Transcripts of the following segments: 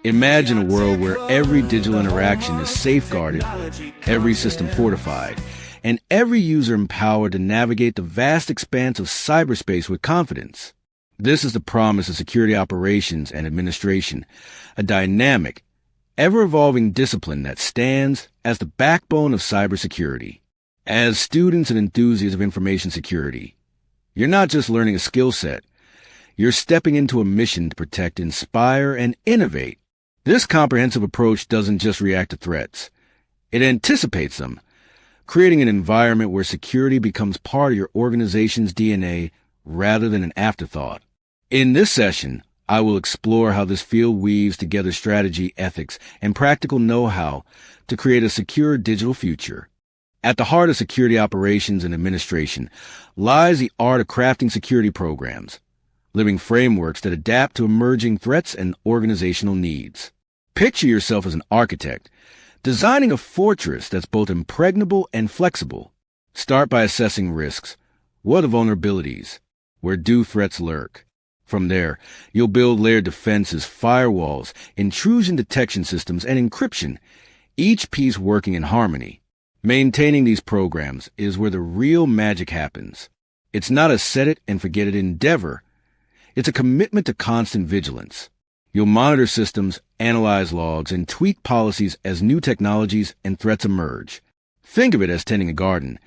Imagine a world where every digital interaction is safeguarded, every system fortified, and every user empowered to navigate the vast expanse of cyberspace with confidence. This is the promise of security operations and administration, a dynamic, ever-evolving discipline that stands as the backbone of cybersecurity. As students and enthusiasts of information security, you're not just learning a skill set, you're stepping into a mission to protect, inspire, and innovate. This comprehensive approach doesn't just react to threats. It anticipates them, creating an environment where security becomes part of your organization's DNA rather than an afterthought. In this session, I will explore how this field weaves together strategy, ethics, and practical know-how to create a secure digital future. At the heart of security operations and administration lies the art of crafting security programs, living frameworks that adapt to emerging threats and organizational needs. Picture yourself as an architect, designing a fortress that's both impregnable and flexible. Start by assessing risks. What are the vulnerabilities? Where do threats lurk? From there, you'll build layered defenses, firewalls, intrusion detection systems, and encryption, each piece working in harmony. Maintaining these programs is where the real magic happens. It's not a set-it-and-forget-it endeavor. It's a commitment to constant vigilance. You'll monitor systems, analyze logs, and tweak policies as new technologies and threats emerge. Think of it as tending a garden,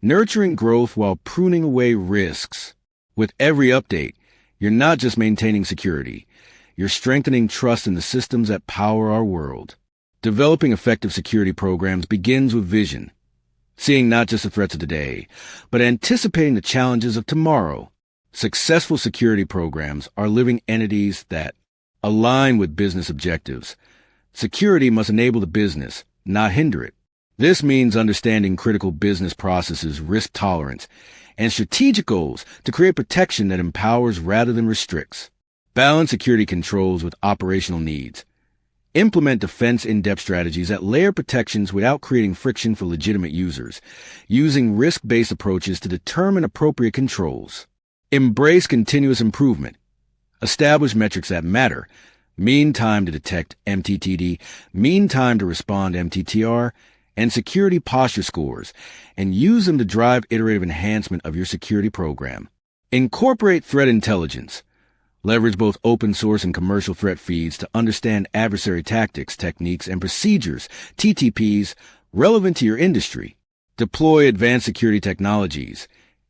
nurturing growth while pruning away risks. With every update, you're not just maintaining security, you're strengthening trust in the systems that power our world. Developing effective security programs begins with vision, seeing not just the threats of today, but anticipating the challenges of tomorrow. Successful security programs are living entities that align with business objectives. Security must enable the business, not hinder it. This means understanding critical business processes, risk tolerance, and strategic goals to create protection that empowers rather than restricts. Balance security controls with operational needs. Implement defense in-depth strategies that layer protections without creating friction for legitimate users, using risk-based approaches to determine appropriate controls. Embrace continuous improvement. Establish metrics that matter. Mean time to detect MTTD, mean time to respond MTTR, and security posture scores, and use them to drive iterative enhancement of your security program. Incorporate threat intelligence. Leverage both open source and commercial threat feeds to understand adversary tactics, techniques, and procedures, TTPs, relevant to your industry. Deploy advanced security technologies.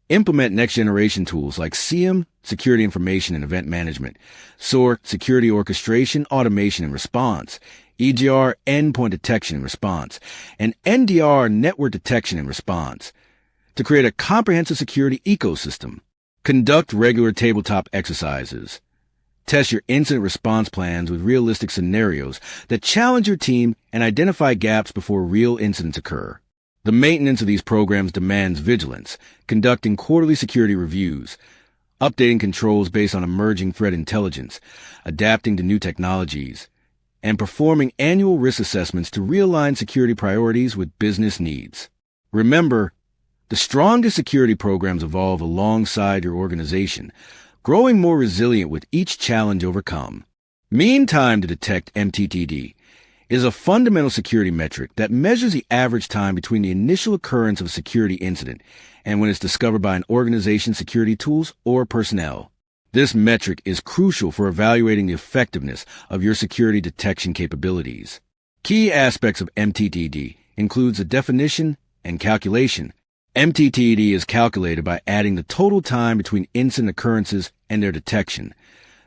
Implement next-generation tools like SIEM, security information and event management, SOAR, security orchestration, automation and response, EGR, endpoint detection and response, and NDR, network detection and response, to create a comprehensive security ecosystem. Conduct regular tabletop exercises. Test your incident response plans with realistic scenarios that challenge your team and identify gaps before real incidents occur. The maintenance of these programs demands vigilance, conducting quarterly security reviews, updating controls based on emerging threat intelligence, adapting to new technologies, and performing annual risk assessments to realign security priorities with business needs. Remember, the strongest security programs evolve alongside your organization, growing more resilient with each challenge overcome. Mean time to detect MTTD is a fundamental security metric that measures the average time between the initial occurrence of a security incident and when it's discovered by an organization's security tools or personnel. This metric is crucial for evaluating the effectiveness of your security detection capabilities. Key aspects of MTTD includes the definition and calculation. MTTD is calculated by adding the total time between incident occurrences and their detection,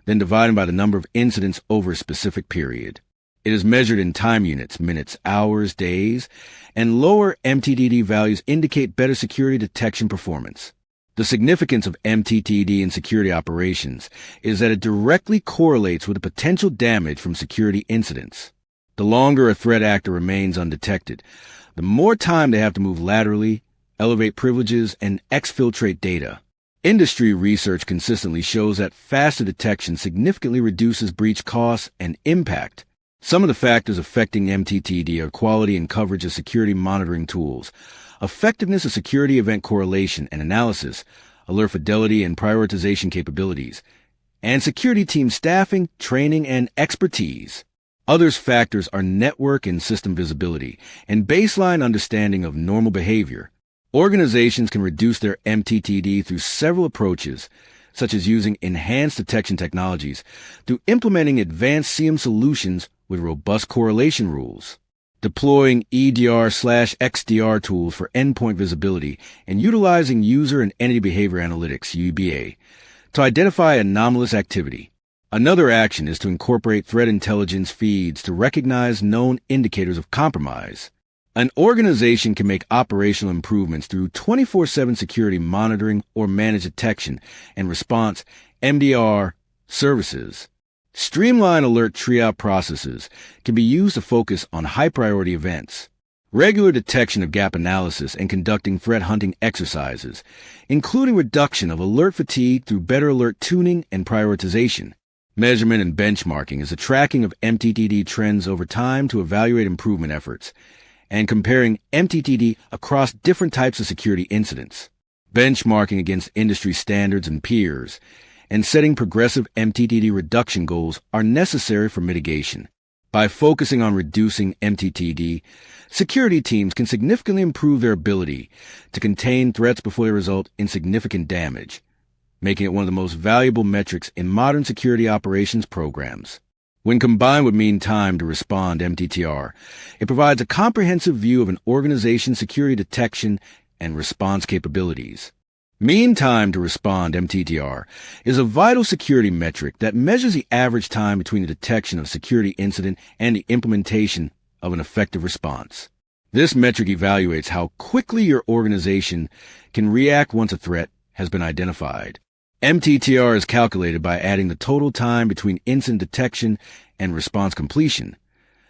then dividing by the number of incidents over a specific period. It is measured in time units, minutes, hours, days, and lower MTTD values indicate better security detection performance. The significance of MTTD in security operations is that it directly correlates with the potential damage from security incidents. The longer a threat actor remains undetected, the more time they have to move laterally, elevate privileges, and exfiltrate data. Industry research consistently shows that faster detection significantly reduces breach costs and impact. Some of the factors affecting MTTD are quality and coverage of security monitoring tools, effectiveness of security event correlation and analysis, alert fidelity and prioritization capabilities, and security team staffing, training, and expertise. Other factors are network and system visibility and baseline understanding of normal behavior. Organizations can reduce their MTTD through several approaches, such as using enhanced detection technologies, through implementing advanced CM solutions with robust correlation rules, deploying EDR/XDR tools for endpoint visibility, and utilizing user and entity behavior analytics (UBA) to identify anomalous activity. Another action is to incorporate threat intelligence feeds to recognize known indicators of compromise. An organization can make operational improvements through 24/7 security monitoring or managed detection and response (MDR) services. Streamlined alert triage processes can be used to focus on high-priority events. Regular detection of gap analysis and conducting threat hunting exercises, including reduction of alert fatigue through better alert tuning and prioritization. Measurement and benchmarking is the tracking of MTTD trends over time to evaluate improvement efforts, and comparing MTTD across different types of security incidents, benchmarking against industry standards and peers, and setting progressive MTTD reduction goals are necessary for mitigation. By focusing on reducing MTTD, security teams can significantly improve their ability to contain threats before they result in significant damage, making it one of the most valuable metrics in modern security operations programs. When combined with mean time to respond (MTTR), it provides a comprehensive view of an organization's security detection and response capabilities. Mean time to respond (MTTR) is a vital security metric that measures the average time between the detection of a security incident and the implementation of an effective response. This metric evaluates how quickly your organization can react once a threat has been identified. MTTR is calculated by adding the total time between incident detection and response completion,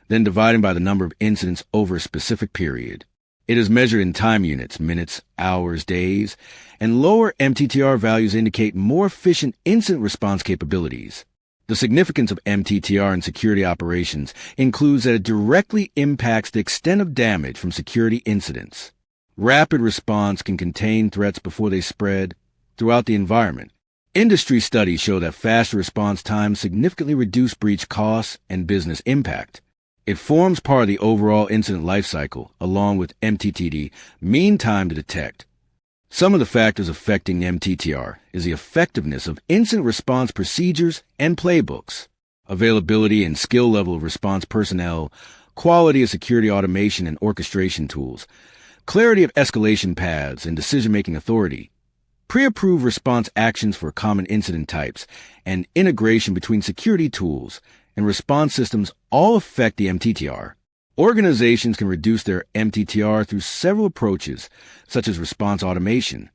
then dividing by the number of incidents over a specific period. It is measured in time units, minutes, hours, days, and lower MTTR values indicate more efficient incident response capabilities. The significance of MTTR in security operations includes that it directly impacts the extent of damage from security incidents. Rapid response can contain threats before they spread throughout the environment. Industry studies show that faster response times significantly reduce breach costs and business impact. It forms part of the overall incident lifecycle, along with MTTD, mean time to detect. Some of the factors affecting MTTR is the effectiveness of incident response procedures and playbooks, availability and skill level of response personnel, quality of security automation and orchestration tools, clarity of escalation paths and decision-making authority, pre-approved response actions for common incident types, and integration between security tools and response systems all affect the MTTR. Organizations can reduce their MTTR through several approaches, such as response automation.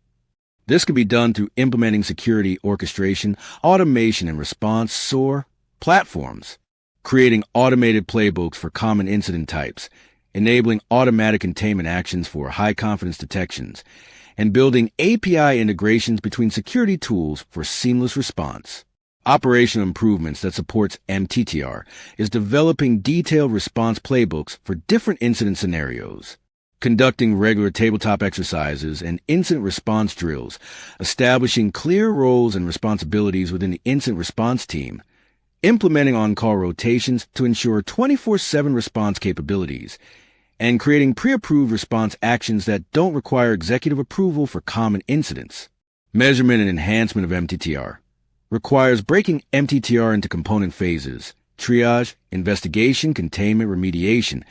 This can be done through implementing security orchestration, automation, and response SOAR platforms, creating automated playbooks for common incident types, enabling automatic containment actions for high-confidence detections, and building API integrations between security tools for seamless response. Operational improvements that supports MTTR is developing detailed response playbooks for different incident scenarios, conducting regular tabletop exercises and incident response drills, establishing clear roles and responsibilities within the incident response team, implementing on-call rotations to ensure 24/7 response capabilities, and creating pre-approved response actions that don't require executive approval for common incidents. Measurement and enhancement of MTTR requires breaking MTTR into component phases: triage, investigation, containment, remediation,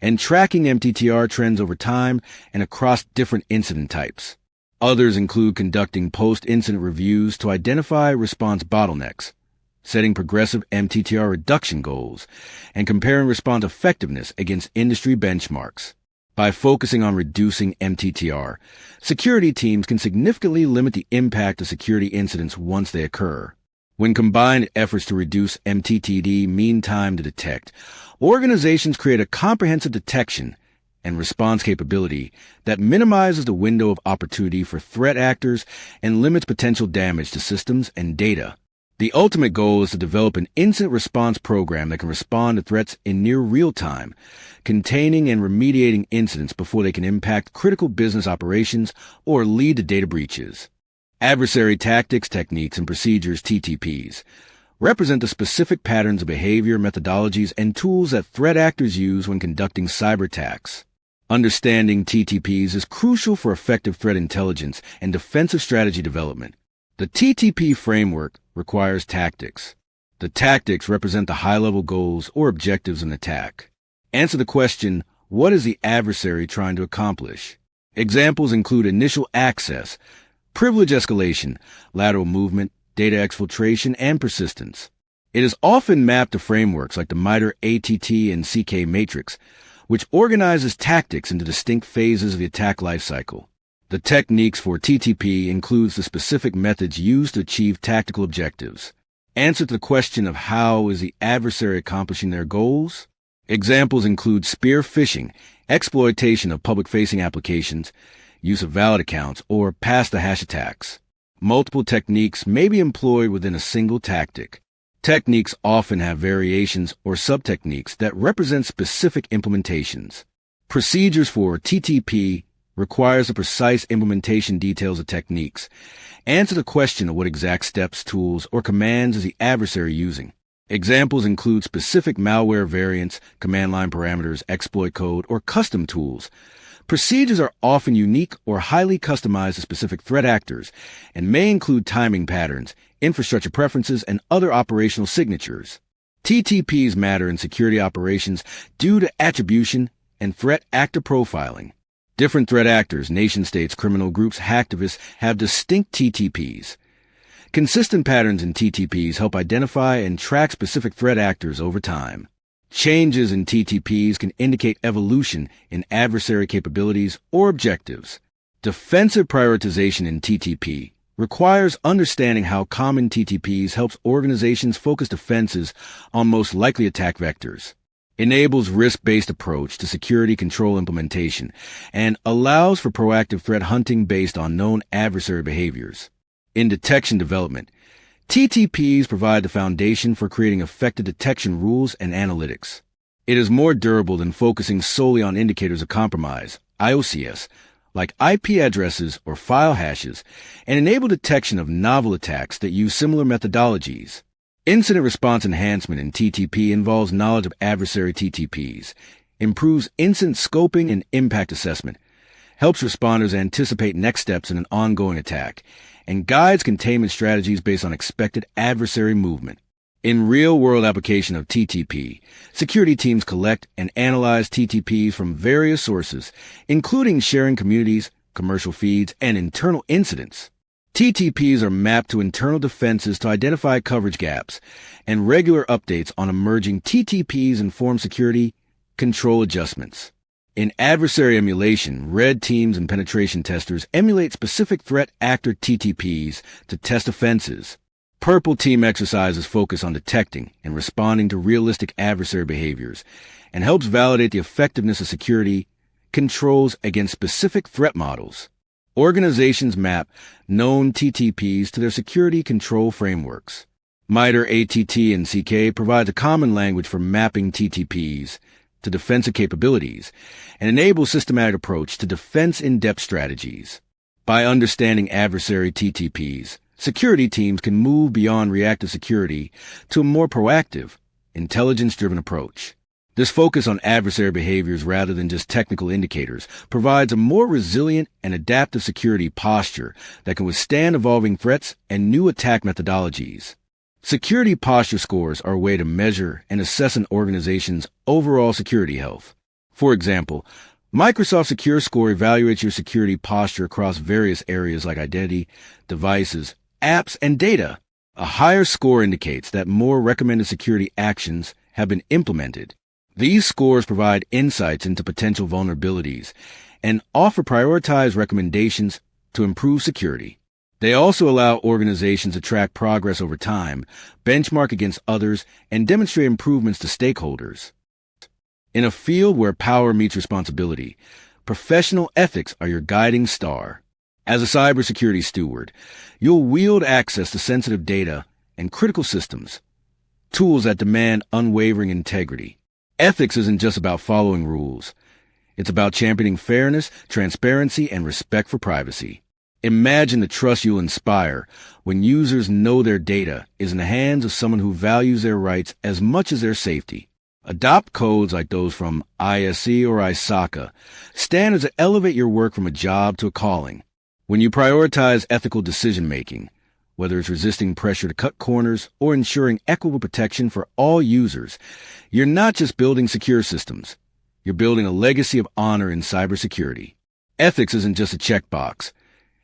and tracking MTTR trends over time and across different incident types. Others include conducting post-incident reviews to identify response bottlenecks, setting progressive MTTR reduction goals, and comparing response effectiveness against industry benchmarks. By focusing on reducing MTTR, security teams can significantly limit the impact of security incidents once they occur. When combined efforts to reduce MTTD mean time to detect, organizations create a comprehensive detection and response capability that minimizes the window of opportunity for threat actors and limits potential damage to systems and data. The ultimate goal is to develop an incident response program that can respond to threats in near real time, containing and remediating incidents before they can impact critical business operations or lead to data breaches. Adversary tactics, techniques, and procedures (TTPs) represent the specific patterns of behavior, methodologies, and tools that threat actors use when conducting cyber attacks. Understanding TTPs is crucial for effective threat intelligence and defensive strategy development. The TTP framework requires tactics. The tactics represent the high-level goals or objectives of an attack. Answer the question, what is the adversary trying to accomplish? Examples include initial access, privilege escalation, lateral movement, data exfiltration, and persistence. It is often mapped to frameworks like the MITRE ATT and CK matrix, which organizes tactics into distinct phases of the attack lifecycle. The techniques for TTP includes the specific methods used to achieve tactical objectives. Answer to the question of how is the adversary accomplishing their goals? Examples include spear phishing, exploitation of public-facing applications, use of valid accounts, or pass-the-hash attacks. Multiple techniques may be employed within a single tactic. Techniques often have variations or sub-techniques that represent specific implementations. Procedures for TTP requires the precise implementation details of techniques. Answer the question of what exact steps, tools, or commands is the adversary using. Examples include specific malware variants, command line parameters, exploit code, or custom tools. Procedures are often unique or highly customized to specific threat actors and may include timing patterns, infrastructure preferences, and other operational signatures. TTPs matter in security operations due to attribution and threat actor profiling. Different threat actors, nation-states, criminal groups, hacktivists have distinct TTPs. Consistent patterns in TTPs help identify and track specific threat actors over time. Changes in TTPs can indicate evolution in adversary capabilities or objectives. Defensive prioritization in TTP requires understanding how common TTPs helps organizations focus defenses on most likely attack vectors, enables risk-based approach to security control implementation, and allows for proactive threat hunting based on known adversary behaviors. In detection development, TTPs provide the foundation for creating effective detection rules and analytics. It is more durable than focusing solely on indicators of compromise, IOCs, like IP addresses or file hashes, and enable detection of novel attacks that use similar methodologies. Incident response enhancement in TTP involves knowledge of adversary TTPs, improves incident scoping and impact assessment, helps responders anticipate next steps in an ongoing attack, and guides containment strategies based on expected adversary movement. In real-world application of TTP, security teams collect and analyze TTPs from various sources, including sharing communities, commercial feeds, and internal incidents. TTPs are mapped to internal defenses to identify coverage gaps, and regular updates on emerging TTPs inform security control adjustments. In adversary emulation, red teams and penetration testers emulate specific threat actor TTPs to test offenses. Purple team exercises focus on detecting and responding to realistic adversary behaviors and helps validate the effectiveness of security controls against specific threat models. Organizations map known TTPs to their security control frameworks. MITRE ATT and CK provides a common language for mapping TTPs to defensive capabilities and enable systematic approach to defense in-depth strategies. By understanding adversary TTPs, security teams can move beyond reactive security to a more proactive, intelligence-driven approach. This focus on adversary behaviors rather than just technical indicators provides a more resilient and adaptive security posture that can withstand evolving threats and new attack methodologies. Security posture scores are a way to measure and assess an organization's overall security health. For example, Microsoft Secure Score evaluates your security posture across various areas like identity, devices, apps, and data. A higher score indicates that more recommended security actions have been implemented. These scores provide insights into potential vulnerabilities and offer prioritized recommendations to improve security. They also allow organizations to track progress over time, benchmark against others, and demonstrate improvements to stakeholders. In a field where power meets responsibility, professional ethics are your guiding star. As a cybersecurity steward, you'll wield access to sensitive data and critical systems, tools that demand unwavering integrity. Ethics isn't just about following rules. It's about championing fairness, transparency, and respect for privacy. Imagine the trust you'll inspire when users know their data is in the hands of someone who values their rights as much as their safety. Adopt codes like those from ISC or ISACA, standards that elevate your work from a job to a calling. When you prioritize ethical decision-making, whether it's resisting pressure to cut corners or ensuring equitable protection for all users, you're not just building secure systems. You're building a legacy of honor in cybersecurity. Ethics isn't just a checkbox.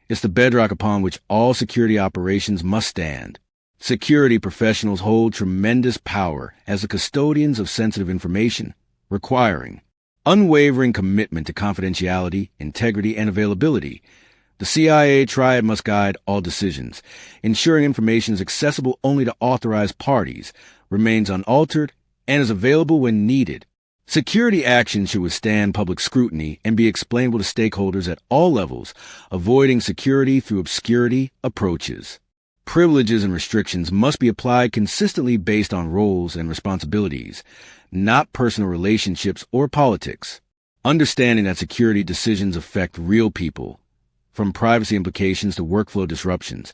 It's the bedrock upon which all security operations must stand. Security professionals hold tremendous power as the custodians of sensitive information, requiring unwavering commitment to confidentiality, integrity, and availability. The CIA triad must guide all decisions, ensuring information is accessible only to authorized parties, remains unaltered, and is available when needed. Security actions should withstand public scrutiny and be explainable to stakeholders at all levels, avoiding security through obscurity approaches. Privileges and restrictions must be applied consistently based on roles and responsibilities, not personal relationships or politics. Understanding that security decisions affect real people, from privacy implications to workflow disruptions,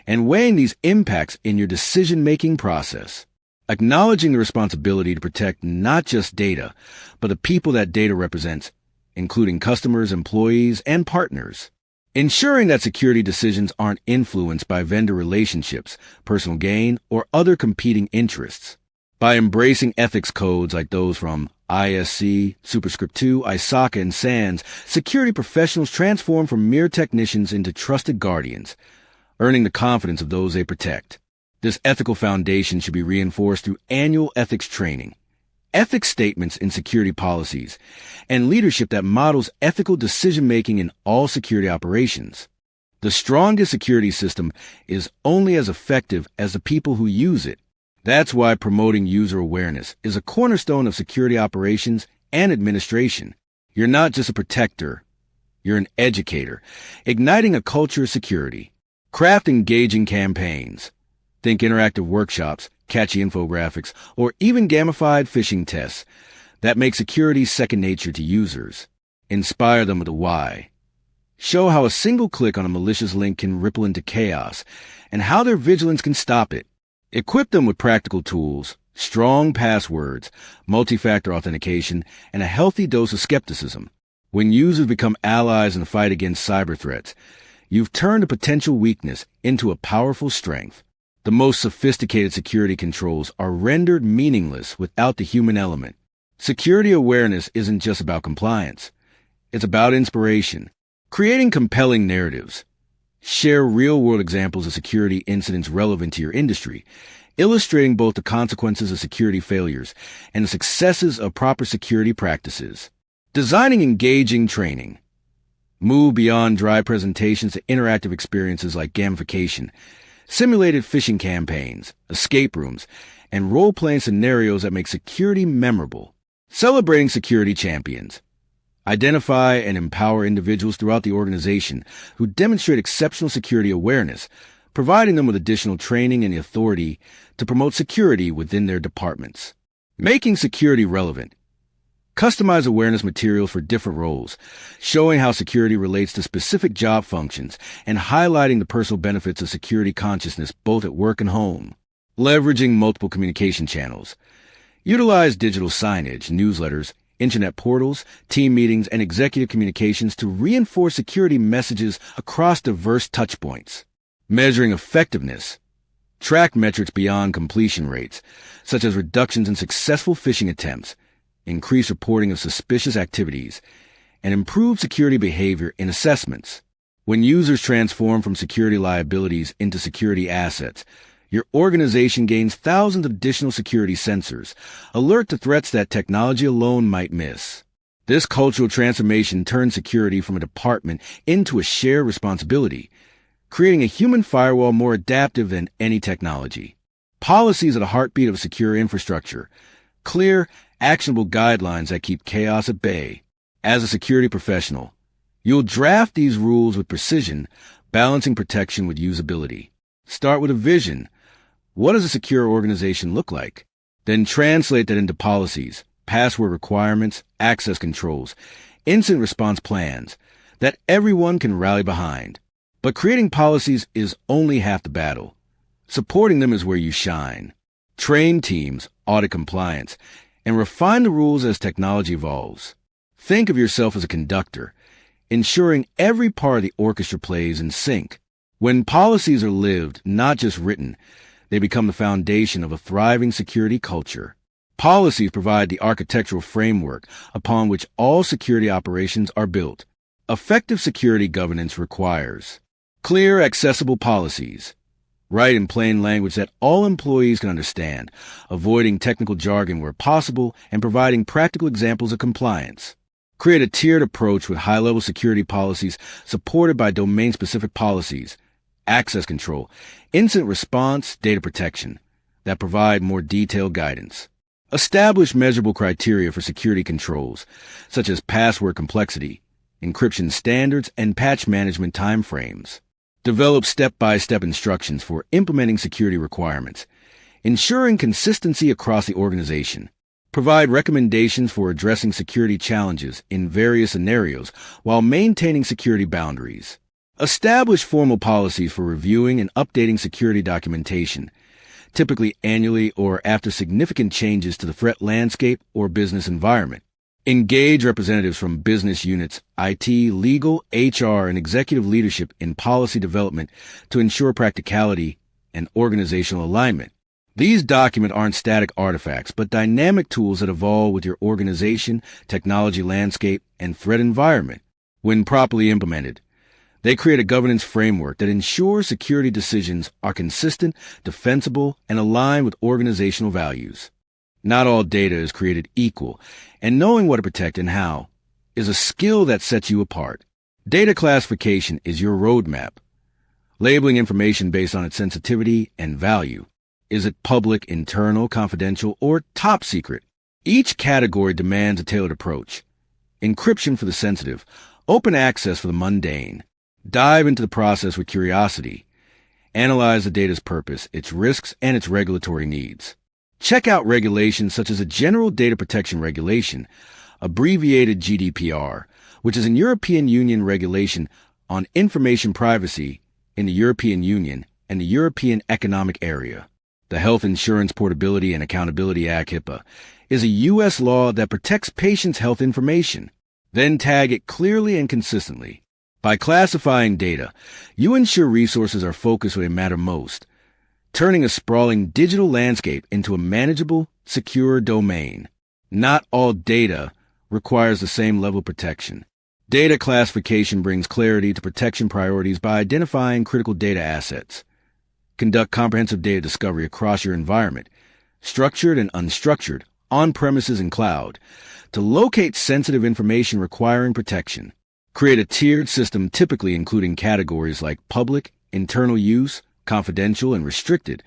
and weighing these impacts in your decision-making process. Acknowledging the responsibility to protect not just data, but the people that data represents, including customers, employees, and partners. Ensuring that security decisions aren't influenced by vendor relationships, personal gain, or other competing interests. By embracing ethics codes like those from ISC, Superscript 2, ISACA, and SANS, security professionals transform from mere technicians into trusted guardians, earning the confidence of those they protect. This ethical foundation should be reinforced through annual ethics training, ethics statements in security policies, and leadership that models ethical decision-making in all security operations. The strongest security system is only as effective as the people who use it. That's why promoting user awareness is a cornerstone of security operations and administration. You're not just a protector, you're an educator, igniting a culture of security. Craft engaging campaigns. Think interactive workshops, catchy infographics, or even gamified phishing tests that make security second nature to users. Inspire them with a why. Show how a single click on a malicious link can ripple into chaos and how their vigilance can stop it. Equip them with practical tools, strong passwords, multi-factor authentication, and a healthy dose of skepticism. When users become allies in the fight against cyber threats, you've turned a potential weakness into a powerful strength. The most sophisticated security controls are rendered meaningless without the human element. Security awareness isn't just about compliance. It's about inspiration. Creating compelling narratives. Share real-world examples of security incidents relevant to your industry, illustrating both the consequences of security failures and the successes of proper security practices. Designing engaging training. Move beyond dry presentations to interactive experiences like gamification, simulated phishing campaigns, escape rooms, and role-playing scenarios that make security memorable. Celebrating security champions. Identify and empower individuals throughout the organization who demonstrate exceptional security awareness, providing them with additional training and the authority to promote security within their departments. Making security relevant. Customize awareness materials for different roles, showing how security relates to specific job functions and highlighting the personal benefits of security consciousness both at work and home. Leveraging multiple communication channels. Utilize digital signage, newsletters, internet portals, team meetings, and executive communications to reinforce security messages across diverse touchpoints. Measuring effectiveness. Track metrics beyond completion rates, such as reductions in successful phishing attempts, increased reporting of suspicious activities, and improved security behavior in assessments. When users transform from security liabilities into security assets, your organization gains thousands of additional security sensors, alert to threats that technology alone might miss. This cultural transformation turns security from a department into a shared responsibility, creating a human firewall more adaptive than any technology. Policies are the heartbeat of a secure infrastructure. Clear, actionable guidelines that keep chaos at bay. As a security professional, you'll draft these rules with precision, balancing protection with usability. Start with a vision. What does a secure organization look like? Then translate that into policies, password requirements, access controls, incident response plans that everyone can rally behind. But creating policies is only half the battle. Supporting them is where you shine. Train teams, audit compliance, and refine the rules as technology evolves. Think of yourself as a conductor, ensuring every part of the orchestra plays in sync. When policies are lived, not just written, they become the foundation of a thriving security culture. Policies provide the architectural framework upon which all security operations are built. Effective security governance requires clear, accessible policies. Write in plain language that all employees can understand, avoiding technical jargon where possible and providing practical examples of compliance. Create a tiered approach with high-level security policies supported by domain-specific policies, access control, incident response, data protection that provide more detailed guidance. Establish measurable criteria for security controls, such as password complexity, encryption standards, and patch management timeframes. Develop step-by-step instructions for implementing security requirements, ensuring consistency across the organization. Provide recommendations for addressing security challenges in various scenarios while maintaining security boundaries. Establish formal policies for reviewing and updating security documentation, typically annually or after significant changes to the threat landscape or business environment. Engage representatives from business units, IT, legal, HR, and executive leadership in policy development to ensure practicality and organizational alignment. These documents aren't static artifacts, but dynamic tools that evolve with your organization, technology landscape, and threat environment. When properly implemented, they create a governance framework that ensures security decisions are consistent, defensible, and aligned with organizational values. Not all data is created equal, and knowing what to protect and how is a skill that sets you apart. Data classification is your roadmap, labeling information based on its sensitivity and value. Is it public, internal, confidential, or top secret? Each category demands a tailored approach. Encryption for the sensitive, open access for the mundane. Dive into the process with curiosity. Analyze the data's purpose, its risks, and its regulatory needs. Check out regulations such as a General Data Protection Regulation, abbreviated GDPR, which is an European Union regulation on information privacy in the European Union and the European Economic Area. The Health Insurance Portability and Accountability Act, HIPAA, is a U.S. law that protects patients' health information. Then tag it clearly and consistently. By classifying data, you ensure resources are focused where they matter most, turning a sprawling digital landscape into a manageable, secure domain. Not all data requires the same level of protection. Data classification brings clarity to protection priorities by identifying critical data assets. Conduct comprehensive data discovery across your environment, structured and unstructured, on-premises and cloud, to locate sensitive information requiring protection. Create a tiered system typically including categories like public, internal use, confidential, and restricted,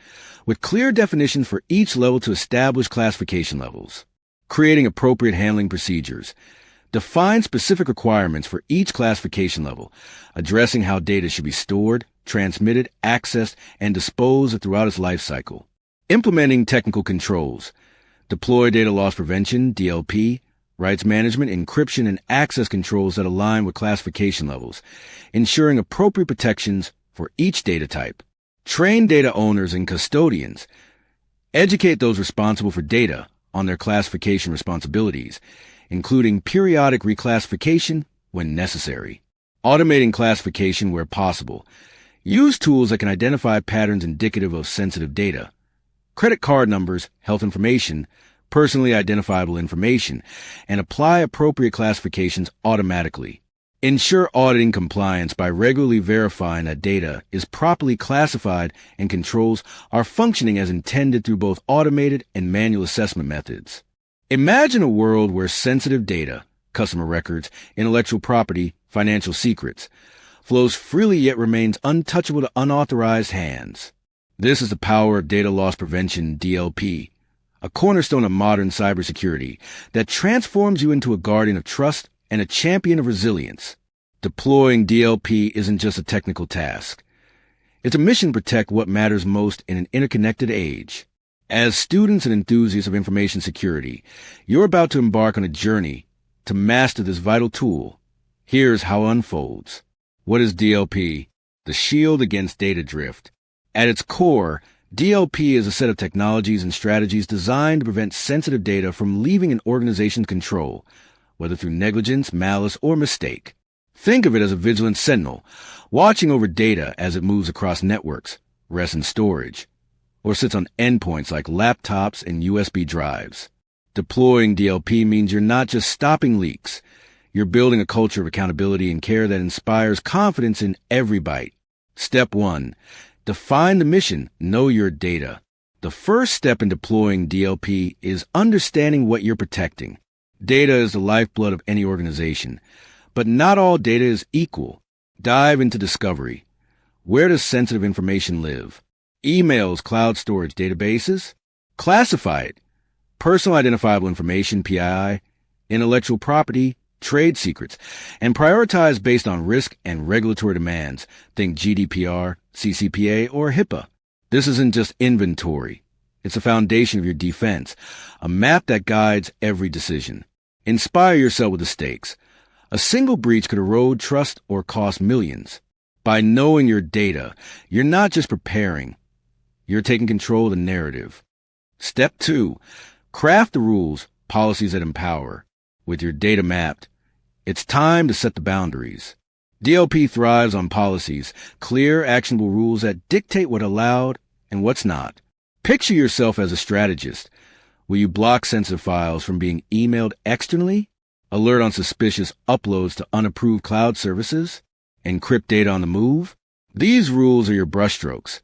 with clear definitions for each level to establish classification levels. Creating appropriate handling procedures. Define specific requirements for each classification level, addressing how data should be stored, transmitted, accessed, and disposed throughout its life cycle. Implementing technical controls. Deploy data loss prevention, DLP, rights management, encryption, and access controls that align with classification levels, ensuring appropriate protections for each data type. Train data owners and custodians. Educate those responsible for data on their classification responsibilities, including periodic reclassification when necessary. Automating classification where possible. Use tools that can identify patterns indicative of sensitive data. Credit card numbers, health information, personally identifiable information, and apply appropriate classifications automatically. Ensure auditing compliance by regularly verifying that data is properly classified and controls are functioning as intended through both automated and manual assessment methods. Imagine a world where sensitive data, customer records, intellectual property, financial secrets, flows freely yet remains untouchable to unauthorized hands. This is the power of data loss prevention, DLP, a cornerstone of modern cybersecurity that transforms you into a guardian of trust and a champion of resilience. Deploying DLP isn't just a technical task. It's a mission to protect what matters most in an interconnected age. As students and enthusiasts of information security, you're about to embark on a journey to master this vital tool. Here's how it unfolds. What is DLP? the shield against data drift. At its core, DLP is a set of technologies and strategies designed to prevent sensitive data from leaving an organization's control, whether through negligence, malice, or mistake. Think of it as a vigilant sentinel, watching over data as it moves across networks, rests in storage, or sits on endpoints like laptops and USB drives. Deploying DLP means you're not just stopping leaks. You're building a culture of accountability and care that inspires confidence in every byte. Step 1. Define the mission. Know your data. The first step in deploying DLP is understanding what you're protecting. Data is the lifeblood of any organization, but not all data is equal. Dive into discovery. Where does sensitive information live? Emails, cloud storage, databases? Classify it. Personal identifiable information, PII, intellectual property, trade secrets, and prioritize based on risk and regulatory demands. Think GDPR, CCPA, or HIPAA. This isn't just inventory. It's a foundation of your defense, a map that guides every decision. Inspire yourself with the stakes. A single breach could erode trust or cost millions. By knowing your data, you're not just preparing. You're taking control of the narrative. Step 2. Craft the rules, policies that empower. With your data mapped, it's time to set the boundaries. DLP thrives on policies, clear, actionable rules that dictate what's allowed and what's not. Picture yourself as a strategist. Will you block sensitive files from being emailed externally? Alert on suspicious uploads to unapproved cloud services? Encrypt data on the move? These rules are your brushstrokes,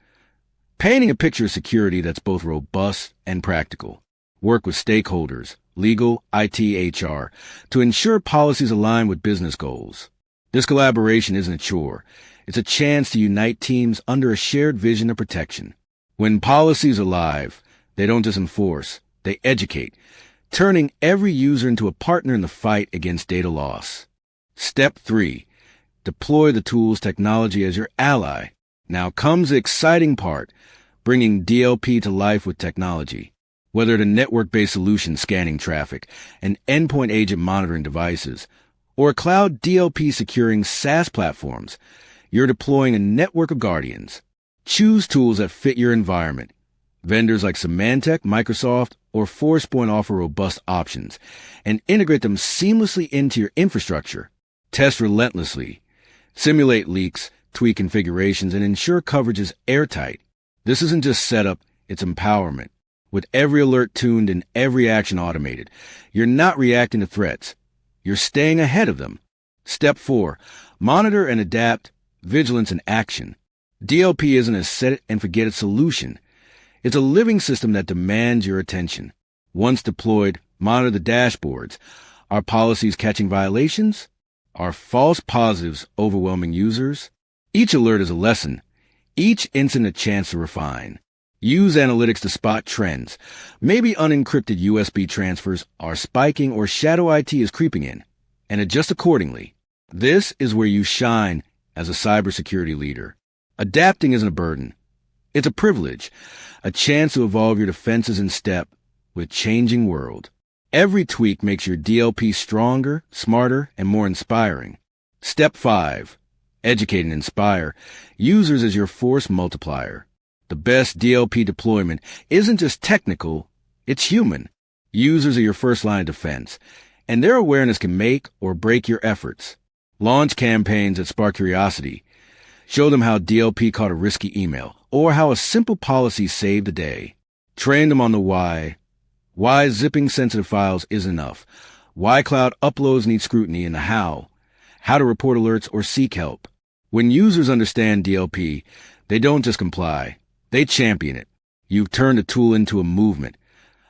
painting a picture of security that's both robust and practical. Work with stakeholders, legal, IT, HR, to ensure policies align with business goals. This collaboration isn't a chore. It's a chance to unite teams under a shared vision of protection. When policies are live, they don't just enforce, they educate, turning every user into a partner in the fight against data loss. Step 3. Deploy the tools technology as your ally. Now comes the exciting part, bringing DLP to life with technology. Whether it's a network-based solution scanning traffic, an endpoint agent monitoring devices, or a cloud DLP securing SaaS platforms, you're deploying a network of guardians. Choose tools that fit your environment. Vendors like Symantec, Microsoft, or Forcepoint offer robust options, and integrate them seamlessly into your infrastructure. Test relentlessly. Simulate leaks, tweak configurations, and ensure coverage is airtight. This isn't just setup, it's empowerment. With every alert tuned and every action automated, you're not reacting to threats. You're staying ahead of them. Step 4. Monitor and adapt, vigilance and action. DLP isn't a set-it-and-forget-it solution. It's a living system that demands your attention. Once deployed, monitor the dashboards. Are policies catching violations? Are false positives overwhelming users? Each alert is a lesson. Each incident a chance to refine. Use analytics to spot trends. Maybe unencrypted USB transfers are spiking or shadow IT is creeping in, and adjust accordingly. This is where you shine as a cybersecurity leader. Adapting isn't a burden. It's a privilege, a chance to evolve your defenses in step with changing world. Every tweak makes your DLP stronger, smarter, and more inspiring. Step 5. Educate and inspire users as your force multiplier. The best DLP deployment isn't just technical, it's human. Users are your first line of defense, and their awareness can make or break your efforts. Launch campaigns that spark curiosity. Show them how DLP caught a risky email, or how a simple policy saved the day. Train them on the why. Why zipping sensitive files is enough. Why cloud uploads need scrutiny, and the how. How to report alerts or seek help. When users understand DLP, they don't just comply. They champion it. You've turned a tool into a movement,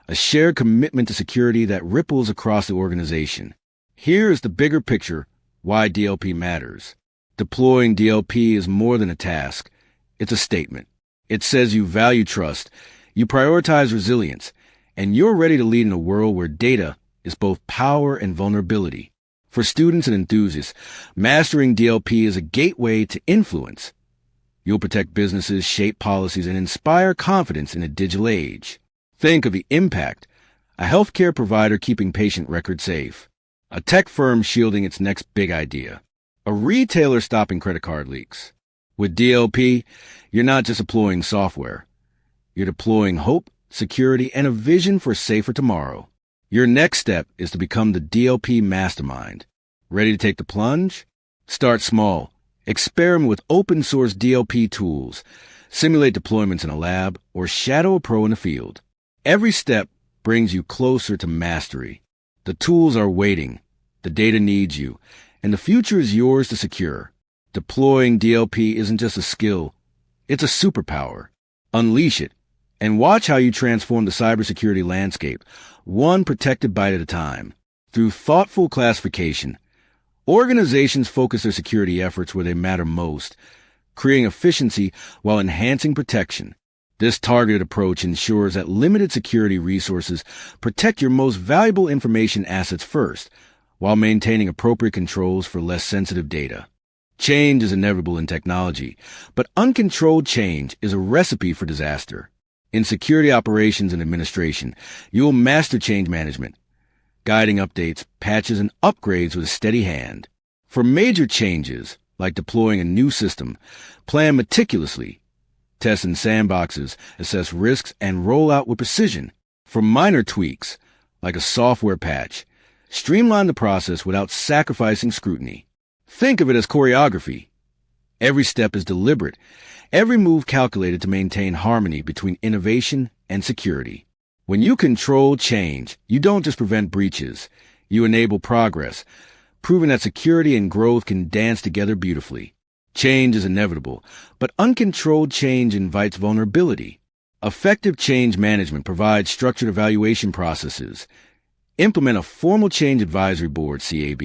a shared commitment to security that ripples across the organization. Here is the bigger picture, why DLP matters. Deploying DLP is more than a task. It's a statement. It says you value trust, you prioritize resilience, and you're ready to lead in a world where data is both power and vulnerability. For students and enthusiasts, mastering DLP is a gateway to influence. You'll protect businesses, shape policies, and inspire confidence in a digital age. Think of the impact. A healthcare provider keeping patient records safe. A tech firm shielding its next big idea. A retailer stopping credit card leaks. With DLP, you're not just deploying software. You're deploying hope, security, and a vision for a safer tomorrow. Your next step is to become the DLP mastermind. Ready to take the plunge? Start small. Experiment with open-source DLP tools. Simulate deployments in a lab or shadow a pro in the field. Every step brings you closer to mastery. The tools are waiting. The data needs you. And the future is yours to secure. Deploying DLP isn't just a skill. It's a superpower. Unleash it and watch how you transform the cybersecurity landscape, one protected byte at a time. Through thoughtful classification, organizations focus their security efforts where they matter most, creating efficiency while enhancing protection. This targeted approach ensures that limited security resources protect your most valuable information assets first, while maintaining appropriate controls for less sensitive data. Change is inevitable in technology, but uncontrolled change is a recipe for disaster. In security operations and administration, you will master change management, guiding updates, patches, and upgrades with a steady hand. For major changes, like deploying a new system, plan meticulously. Test in sandboxes, assess risks, and roll out with precision. For minor tweaks, like a software patch, streamline the process without sacrificing scrutiny. Think of it as choreography. Every step is deliberate, every move calculated to maintain harmony between innovation and security. When you control change, you don't just prevent breaches, you enable progress, proving that security and growth can dance together beautifully. Change is inevitable, but uncontrolled change invites vulnerability. Effective change management provides structured evaluation processes. Implement a formal change advisory board, CAB,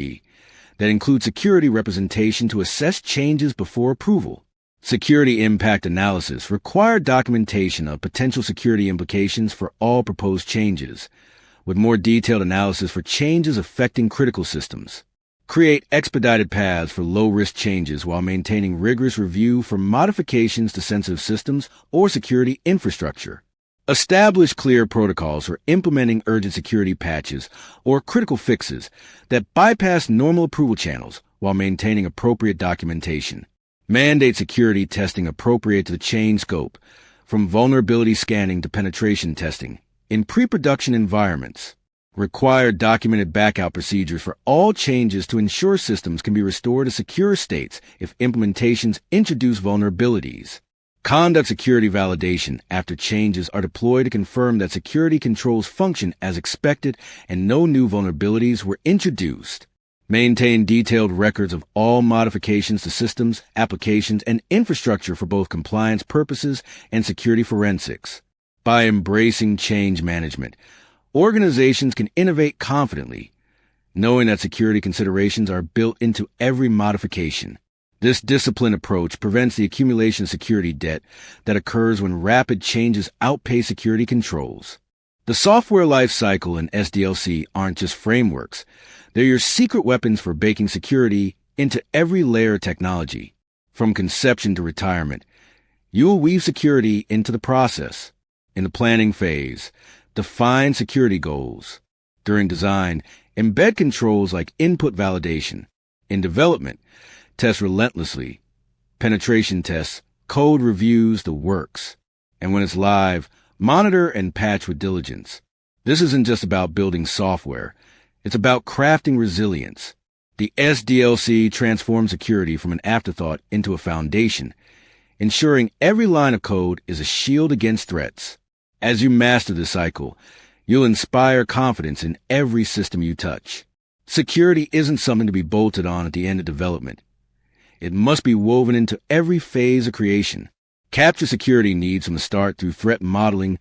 that includes security representation to assess changes before approval. Security impact analysis required documentation of potential security implications for all proposed changes, with more detailed analysis for changes affecting critical systems. Create expedited paths for low-risk changes while maintaining rigorous review for modifications to sensitive systems or security infrastructure. Establish clear protocols for implementing urgent security patches or critical fixes that bypass normal approval channels while maintaining appropriate documentation. Mandate security testing appropriate to the change scope, from vulnerability scanning to penetration testing, in pre-production environments. Require documented backup procedures for all changes to ensure systems can be restored to secure states if implementations introduce vulnerabilities. Conduct security validation after changes are deployed to confirm that security controls function as expected and no new vulnerabilities were introduced. Maintain detailed records of all modifications to systems, applications, and infrastructure for both compliance purposes and security forensics. By embracing change management, organizations can innovate confidently, knowing that security considerations are built into every modification. This disciplined approach prevents the accumulation of security debt that occurs when rapid changes outpace security controls. The software lifecycle and SDLC aren't just frameworks. They're your secret weapons for baking security into every layer of technology. From conception to retirement, you will weave security into the process. In the planning phase, define security goals. During design, embed controls like input validation. In development, test relentlessly. Penetration tests, code reviews, the works. And when it's live, monitor and patch with diligence. This isn't just about building software. It's about crafting resilience. The SDLC transforms security from an afterthought into a foundation, ensuring every line of code is a shield against threats. As you master this cycle, you'll inspire confidence in every system you touch. Security isn't something to be bolted on at the end of development. It must be woven into every phase of creation. Capture security needs from the start through threat modeling,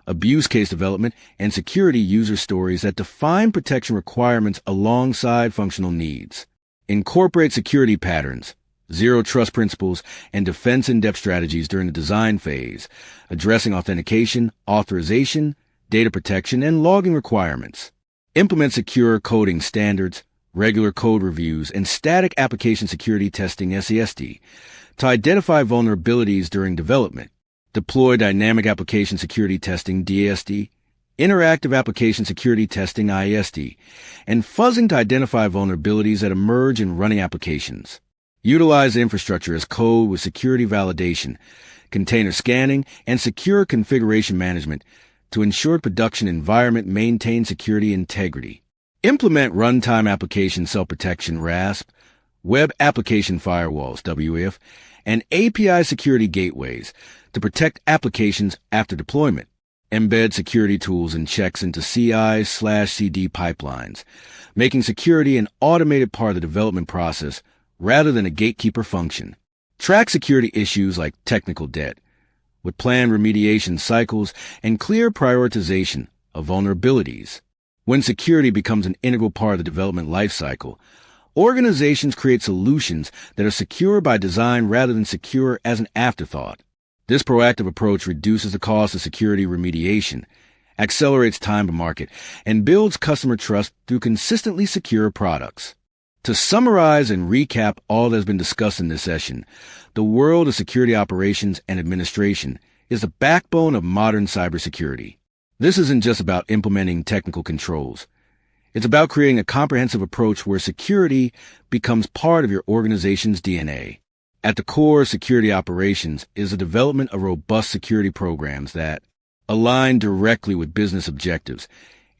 abuse case development, and security user stories that define protection requirements alongside functional needs. Incorporate security patterns, zero trust principles, and defense in-depth strategies during the design phase, addressing authentication, authorization, data protection, and logging requirements. Implement secure coding standards, regular code reviews, and static application security testing SAST to identify vulnerabilities during development. Deploy dynamic application security testing DAST, interactive application security testing IAST, and fuzzing to identify vulnerabilities that emerge in running applications. Utilize infrastructure as code with security validation, container scanning, and secure configuration management to ensure production environment maintains security integrity. Implement runtime application self-protection RASP, web application firewalls WAF, and API security gateways to protect applications after deployment. Embed security tools and checks into CI/CD pipelines, making security an automated part of the development process rather than a gatekeeper function. Track security issues like technical debt, with planned remediation cycles and clear prioritization of vulnerabilities. When security becomes an integral part of the development lifecycle, organizations create solutions that are secure by design rather than secure as an afterthought. This proactive approach reduces the cost of security remediation, accelerates time to market, and builds customer trust through consistently secure products. To summarize and recap all that has been discussed in this session, the world of security operations and administration is the backbone of modern cybersecurity. This isn't just about implementing technical controls. It's about creating a comprehensive approach where security becomes part of your organization's DNA. At the core of security operations is the development of robust security programs that align directly with business objectives,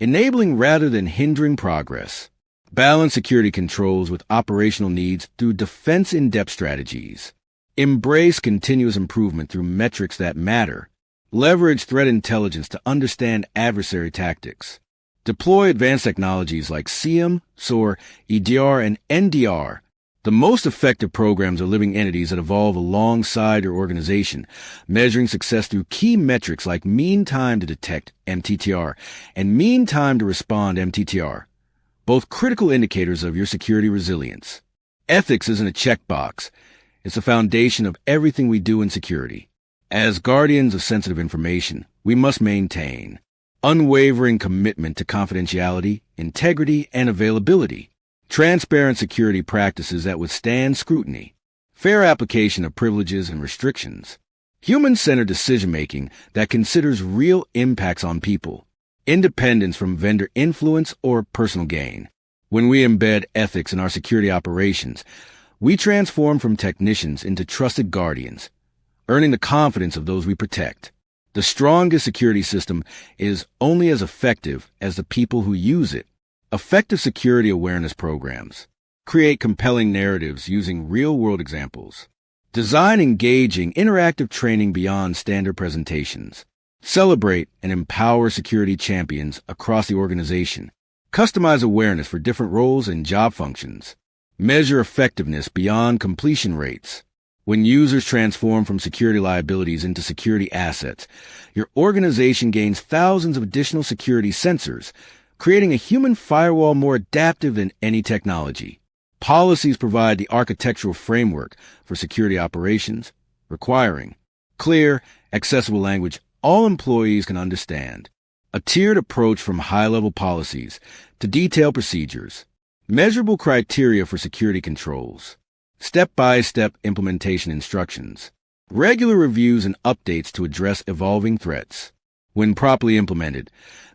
enabling rather than hindering progress. Balance security controls with operational needs through defense-in-depth strategies. Embrace continuous improvement through metrics that matter. Leverage threat intelligence to understand adversary tactics. Deploy advanced technologies like SIEM, SOAR, EDR, and NDR. The most effective programs are living entities that evolve alongside your organization, measuring success through key metrics like mean time to detect MTTR and mean time to respond MTTR, both critical indicators of your security resilience. Ethics isn't a checkbox. It's the foundation of everything we do in security. As guardians of sensitive information, we must maintain unwavering commitment to confidentiality, integrity, and availability, transparent security practices that withstand scrutiny, fair application of privileges and restrictions, human-centered decision-making that considers real impacts on people, independence from vendor influence or personal gain. When we embed ethics in our security operations, we transform from technicians into trusted guardians, earning the confidence of those we protect. The strongest security system is only as effective as the people who use it. Effective security awareness programs. Create compelling narratives using real-world examples. Design engaging, interactive training beyond standard presentations. Celebrate and empower security champions across the organization. Customize awareness for different roles and job functions. Measure effectiveness beyond completion rates. When users transform from security liabilities into security assets, your organization gains thousands of additional security sensors, creating a human firewall more adaptive than any technology. Policies provide the architectural framework for security operations, requiring clear, accessible language all employees can understand, a tiered approach from high-level policies to detailed procedures, measurable criteria for security controls, step-by-step implementation instructions, regular reviews and updates to address evolving threats. When properly implemented,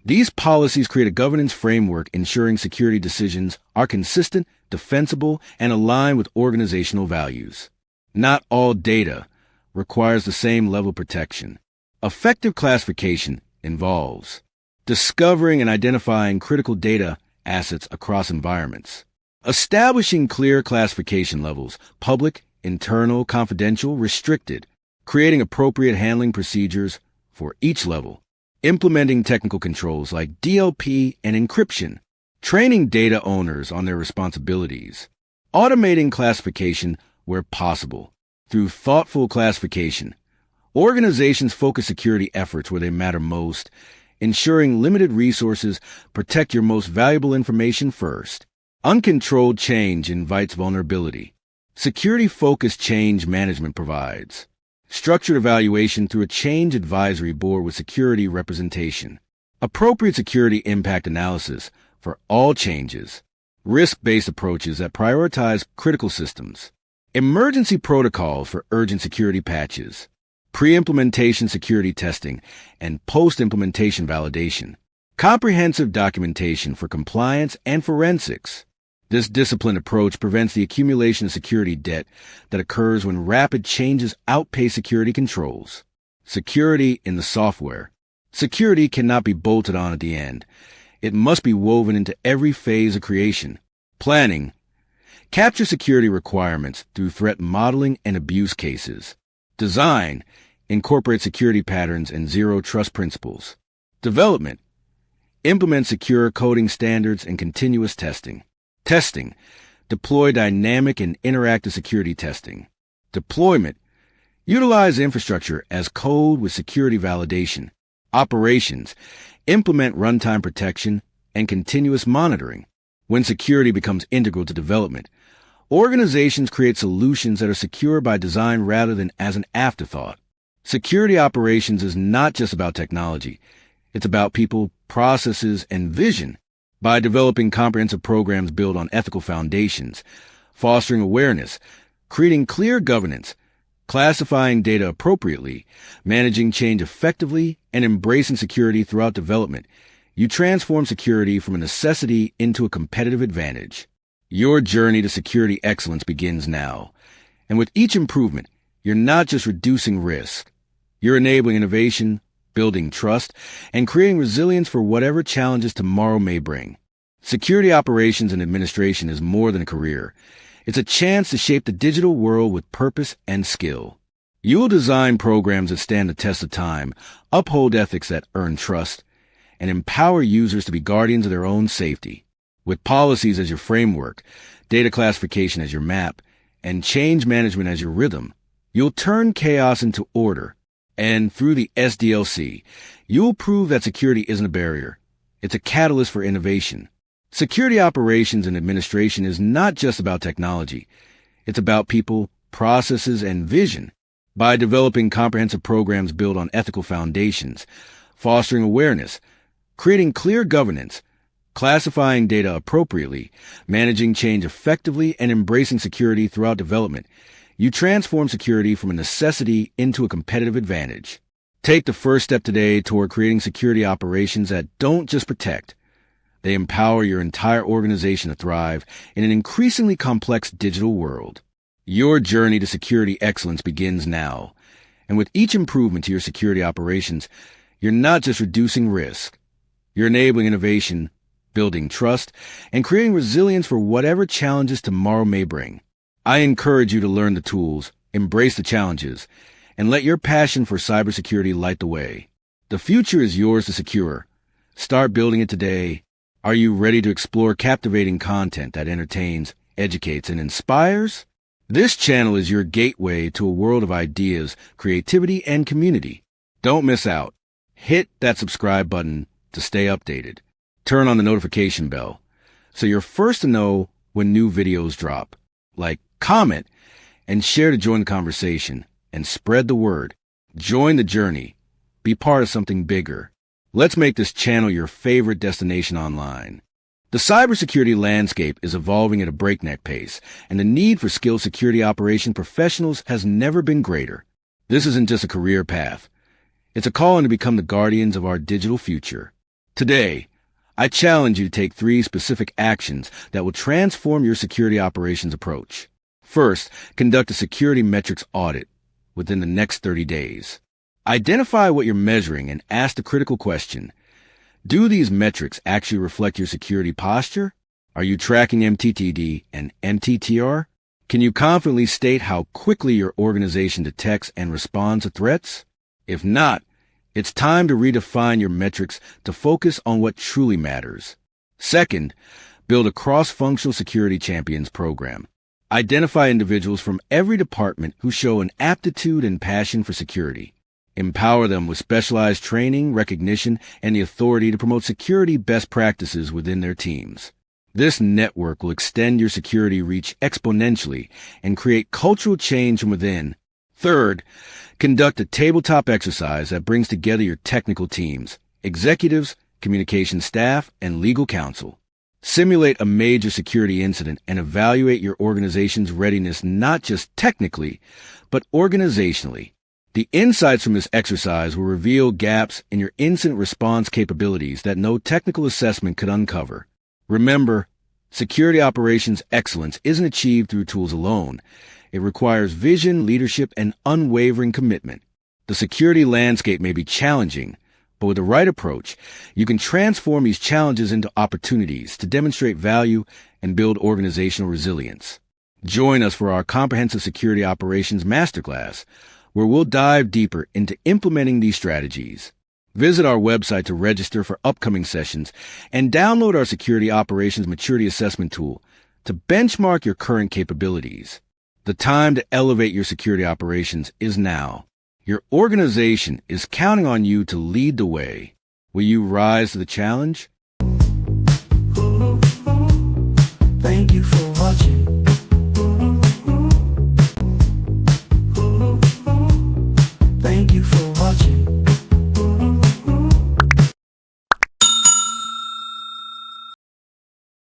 these policies create a governance framework ensuring security decisions are consistent, defensible, and aligned with organizational values. Not all data requires the same level of protection. Effective classification involves discovering and identifying critical data assets across environments, establishing clear classification levels, public, internal, confidential, restricted, creating appropriate handling procedures for each level, implementing technical controls like DLP and encryption, training data owners on their responsibilities, automating classification where possible. Through thoughtful classification, organizations focus security efforts where they matter most, ensuring limited resources protect your most valuable information first. Uncontrolled change invites vulnerability. Security-focused change management provides structured evaluation through a change advisory board with security representation, appropriate security impact analysis for all changes, risk-based approaches that prioritize critical systems, emergency protocols for urgent security patches, pre-implementation security testing, and post-implementation validation, comprehensive documentation for compliance and forensics, This disciplined approach prevents the accumulation of security debt that occurs when rapid changes outpace security controls. Security in the software. Security cannot be bolted on at the end. It must be woven into every phase of creation. Planning. Capture security requirements through threat modeling and abuse cases. Design. Incorporate security patterns and zero trust principles. Development. Implement secure coding standards and continuous testing. Testing. Deploy dynamic and interactive security testing. Deployment. Utilize infrastructure as code with security validation. Operations. Implement runtime protection and continuous monitoring. When security becomes integral to development, organizations create solutions that are secure by design rather than as an afterthought. Security operations is not just about technology. It's about people, processes, and vision. By developing comprehensive programs built on ethical foundations, fostering awareness, creating clear governance, classifying data appropriately, managing change effectively, and embracing security throughout development, you transform security from a necessity into a competitive advantage. Your journey to security excellence begins now. And with each improvement, you're not just reducing risk. You're enabling innovation, building trust, and creating resilience for whatever challenges tomorrow may bring. Security operations and administration is more than a career. It's a chance to shape the digital world with purpose and skill. You will design programs that stand the test of time, uphold ethics that earn trust, and empower users to be guardians of their own safety. With policies as your framework, data classification as your map, and change management as your rhythm, you'll turn chaos into order. And through the SDLC, you'll prove that security isn't a barrier. It's a catalyst for innovation. Security operations and administration is not just about technology. It's about people, processes, and vision. By developing comprehensive programs built on ethical foundations, fostering awareness, creating clear governance, classifying data appropriately, managing change effectively, and embracing security throughout development, you transform security from a necessity into a competitive advantage. Take the first step today toward creating security operations that don't just protect. They empower your entire organization to thrive in an increasingly complex digital world. Your journey to security excellence begins now. And with each improvement to your security operations, you're not just reducing risk. You're enabling innovation, building trust, and creating resilience for whatever challenges tomorrow may bring. I encourage you to learn the tools, embrace the challenges, and let your passion for cybersecurity light the way. The future is yours to secure. Start building it today. Are you ready to explore captivating content that entertains, educates, and inspires? This channel is your gateway to a world of ideas, creativity, and community. Don't miss out. Hit that subscribe button to stay updated. Turn on the notification bell so you're first to know when new videos drop. Like, comment, and share to join the conversation and spread the word. Join the journey. Be part of something bigger. Let's make this channel your favorite destination online. The cybersecurity landscape is evolving at a breakneck pace, and the need for skilled security operation professionals has never been greater. This isn't just a career path. It's a calling to become the guardians of our digital future. Today, I challenge you to take 3 specific actions that will transform your security operations approach. First, conduct a security metrics audit within the next 30 days. Identify what you're measuring and ask the critical question. Do these metrics actually reflect your security posture? Are you tracking MTTD and MTTR? Can you confidently state how quickly your organization detects and responds to threats? If not, it's time to redefine your metrics to focus on what truly matters. Second, build a cross-functional security champions program. Identify individuals from every department who show an aptitude and passion for security. Empower them with specialized training, recognition, and the authority to promote security best practices within their teams. This network will extend your security reach exponentially and create cultural change from within. Third, conduct a tabletop exercise that brings together your technical teams, executives, communication staff, and legal counsel. Simulate a major security incident and evaluate your organization's readiness not just technically, but organizationally. The insights from this exercise will reveal gaps in your incident response capabilities that no technical assessment could uncover. Remember, Security operations excellence isn't achieved through tools alone. It requires vision, leadership, and unwavering commitment. The security landscape may be challenging, but with the right approach, you can transform these challenges into opportunities to demonstrate value and build organizational resilience. Join us for our comprehensive security operations masterclass, where we'll dive deeper into implementing these strategies. Visit our website to register for upcoming sessions and download our Security Operations Maturity Assessment tool to benchmark your current capabilities. The time to elevate your security operations is now. Your organization is counting on you to lead the way. Will you rise to the challenge? Thank you for